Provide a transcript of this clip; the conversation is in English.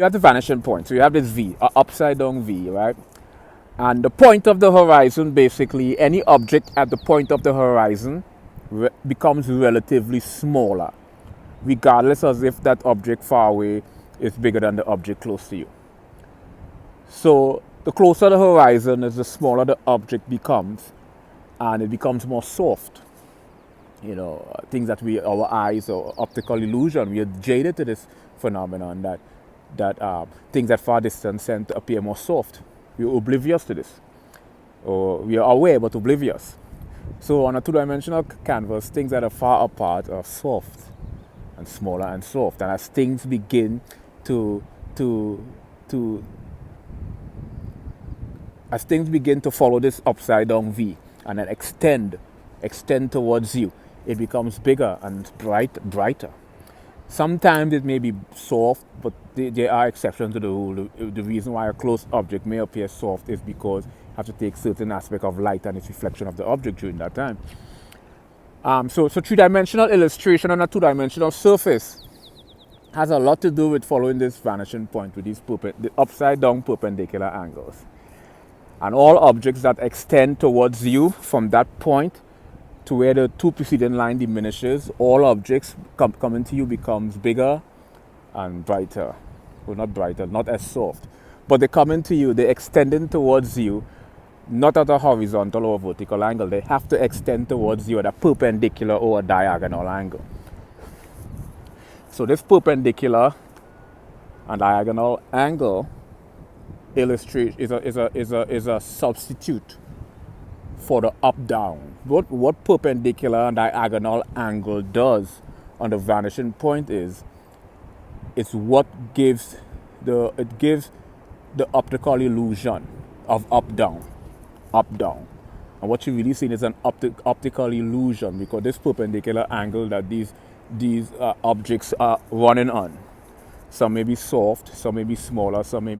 You have the vanishing point. So you have this V, an upside down V, right? And the point of the horizon, basically, any object at the point of the horizon becomes relatively smaller, regardless as if that object far away is bigger than the object close to you. So the closer the horizon is, the smaller the object becomes, and it becomes more soft. You know, things that our eyes or optical illusion, we are jaded to this phenomenon that things at far distance tend to appear more soft. We're oblivious to this, or we are aware but oblivious. So on a two-dimensional canvas, things that are far apart are soft and smaller and soft. And as things begin to follow this upside down V and then extend towards you, it becomes bigger and brighter. Sometimes it may be soft, but there are exceptions to the rule. The reason why a close object may appear soft is because you have to take certain aspect of light and its reflection of the object during that time. So three-dimensional illustration on a two-dimensional surface has a lot to do with following this vanishing point with these the upside-down perpendicular angles. And all objects that extend towards you from that point to where the two preceding line diminishes, all objects coming to you becomes bigger and brighter. Well, not brighter, not as soft. But they come into you, they're extending towards you, not at a horizontal or vertical angle. They have to extend towards you at a perpendicular or a diagonal angle. So this perpendicular and diagonal angle illustrate is a substitute for the up-down. What perpendicular and diagonal angle does on the vanishing point is it's what gives the optical illusion of up-down. And what you're really seeing is an optical illusion, because this perpendicular angle that these objects are running on. Some may be soft, some may be smaller, some may